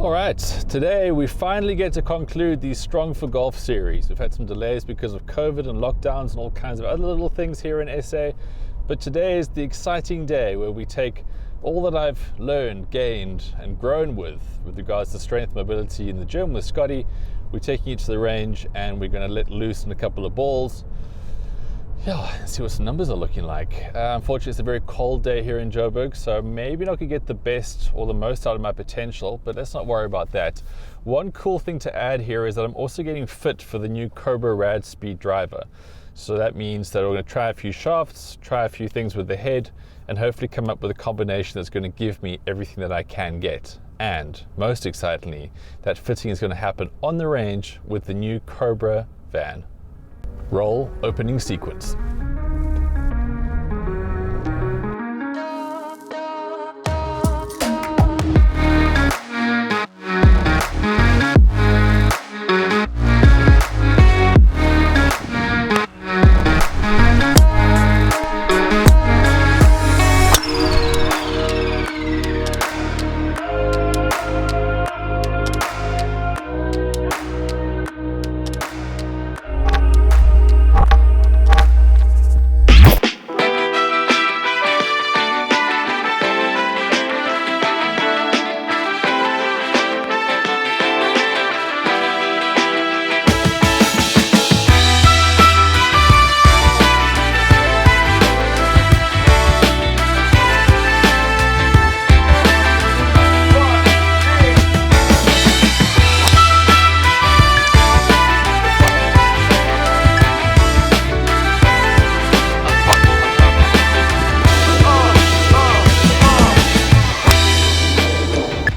All right, today we finally get to conclude the Strong for Golf series. We've had some delays because of COVID and lockdowns and all kinds of other little things here in SA, but today is the exciting day where we take all that I've learned, gained and grown with regards to strength, mobility in the gym with Scotty. We're taking it to the range and we're going to let loose in a couple of balls. Yeah, see what some numbers are looking like. Unfortunately, it's a very cold day here in Joburg, so maybe not going to get the best or the most out of my potential, but let's not worry about that. One cool thing to add here is that I'm also getting fit for the new Cobra RADSPEED driver. So that means that we're going to try a few shafts, try a few things with the head, and hopefully come up with a combination that's going to give me everything that I can get. And most excitingly, that fitting is going to happen on the range with the new Cobra van. Roll opening sequence.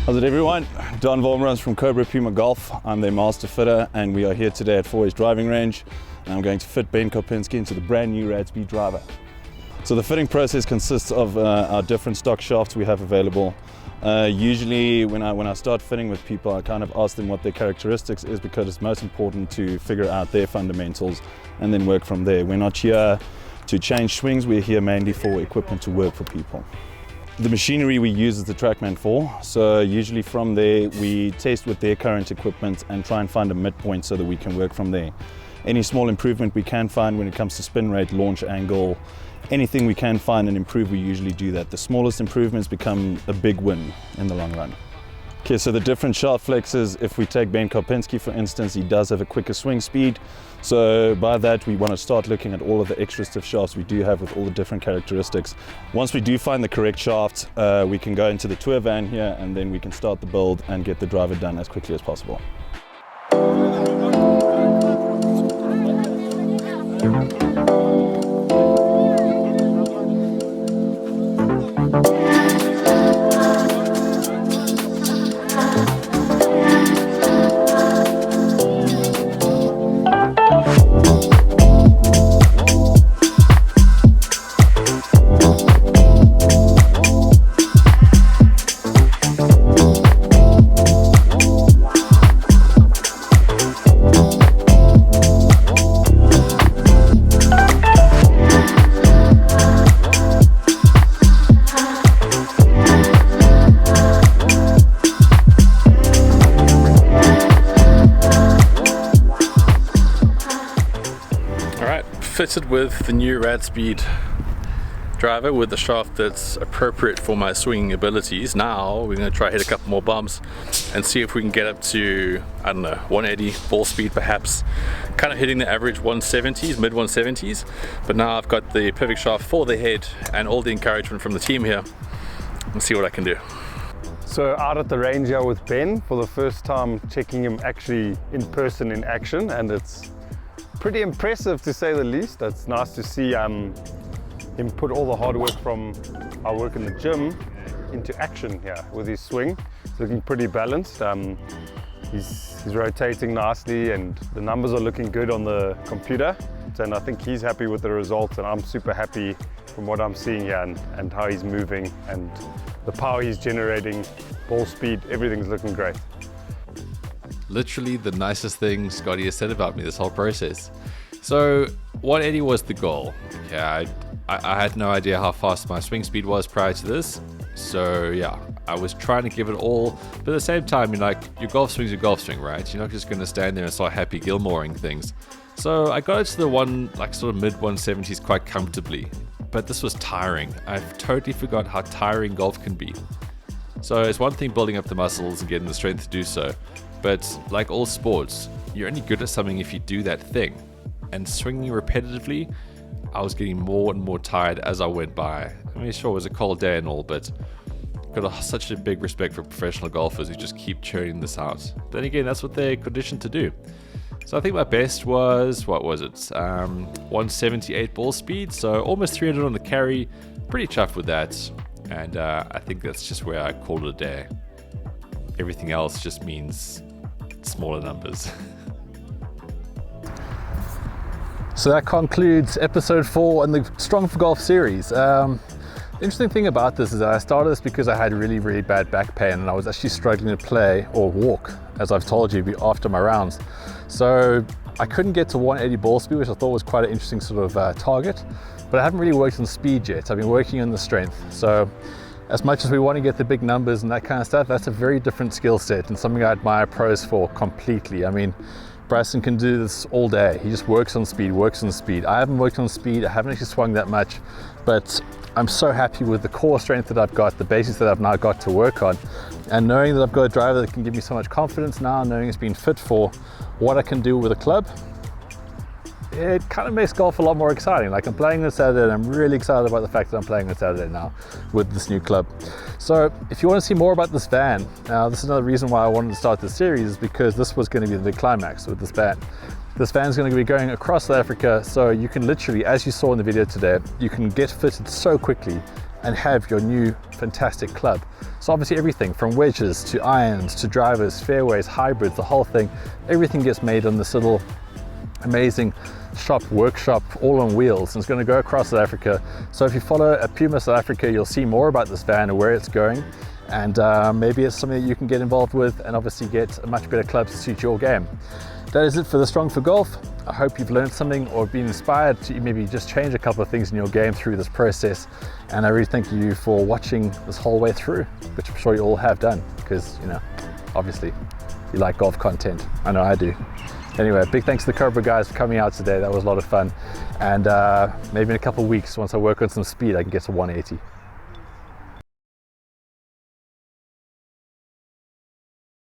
How's it everyone? Don Volmrans from Cobra Puma Golf. I'm their master fitter and we are here today at Fourways Driving Range and I'm going to fit Ben Kopinski into the brand new RADSPEED driver. So the fitting process consists of our different stock shafts we have available. Usually when I start fitting with people, I kind of ask them what their characteristics is because it's most important to figure out their fundamentals and then work from there. We're not here to change swings, we're here mainly for equipment to work for people. The machinery we use is the Trackman 4, so usually from there we test with their current equipment and try and find a midpoint so that we can work from there. Any small improvement we can find when it comes to spin rate, launch angle, anything we can find and improve, we usually do that. The smallest improvements become a big win in the long run. Okay, so the different shaft flexes, if we take Ben Kopinski for instance, he does have a quicker swing speed. So by that we want to start looking at all of the extra stiff shafts we do have with all the different characteristics. Once we do find the correct shaft, we can go into the tour van here and then we can start the build and get the driver done as quickly as possible. Fitted with the new RADSPEED driver with the shaft that's appropriate for my swinging abilities. Now we're going to try hit a couple more bumps and see if we can get up to, I don't know, 180 ball speed perhaps, kind of hitting the average 170s, mid 170s. But now I've got the perfect shaft for the head and all the encouragement from the team here. Let's see what I can do. So out at the range here with Ben for the first time, checking him actually in person in action, and it's pretty impressive to say the least. It's nice to see him put all the hard work from our work in the gym into action here with his swing. It's looking pretty balanced. He's rotating nicely and the numbers are looking good on the computer. And I think he's happy with the results and I'm super happy from what I'm seeing here and how he's moving and the power he's generating, ball speed, everything's looking great. Literally the nicest thing Scotty has said about me this whole process. So 180 was the goal. Okay, I had no idea how fast my swing speed was prior to this. So yeah, I was trying to give it all, but at the same time, you know, like, your golf swing's your golf swing, right? You're not just going to stand there and start Happy Gilmoreing things. So I got it to the sort of mid 170s quite comfortably, but this was tiring. I've totally forgot how tiring golf can be. So it's one thing building up the muscles and getting the strength to do so, but like all sports, you're only good at something if you do that thing. And swinging repetitively, I was getting more and more tired as I went by. I mean, sure, it was a cold day and all, but got such a big respect for professional golfers who just keep churning this out. But then again, that's what they're conditioned to do. So I think my best was, 178 ball speed, so almost 300 on the carry. Pretty chuffed with that, and I think that's just where I call it a day. Everything else just means smaller numbers. So that concludes episode 4 in the Strong for Golf series. The interesting thing about this is that I started this because I had really, really bad back pain, and I was actually struggling to play or walk, as I've told you, after my rounds. So I couldn't get to 180 ball speed, which I thought was quite an interesting sort of target, but I haven't really worked on speed yet. I've been working on the strength. So as much as we want to get the big numbers and that kind of stuff, that's a very different skill set and something I admire pros for completely. I mean, Bryson can do this all day. He just works on speed. I haven't worked on speed. I haven't actually swung that much, but I'm so happy with the core strength that I've got, the basics that I've now got to work on. And knowing that I've got a driver that can give me so much confidence now, knowing it's been fit for what I can do with a club, it kind of makes golf a lot more exciting. Like, I'm playing this Saturday and I'm really excited about the fact that I'm playing this Saturday now with this new club. So if you want to see more about this van, now this is another reason why I wanted to start this series, is because this was going to be the big climax with this van. This van is going to be going across South Africa, so you can literally, as you saw in the video today, you can get fitted so quickly and have your new fantastic club. So obviously everything from wedges to irons to drivers, fairways, hybrids, the whole thing, everything gets made on this little amazing workshop all on wheels, and it's going to go across South Africa. So if you follow a Puma South Africa, you'll see more about this van and where it's going, and maybe it's something that you can get involved with and obviously get a much better club to suit your game. That is it for the Strong for Golf. I hope you've learned something or been inspired to maybe just change a couple of things in your game through this process, and I really thank you for watching this whole way through, which I'm sure you all have done, because, you know, obviously you like golf content. I know I do. Anyway, big thanks to the Cobra guys for coming out today. That was a lot of fun. And maybe in a couple of weeks, once I work on some speed, I can get to 180.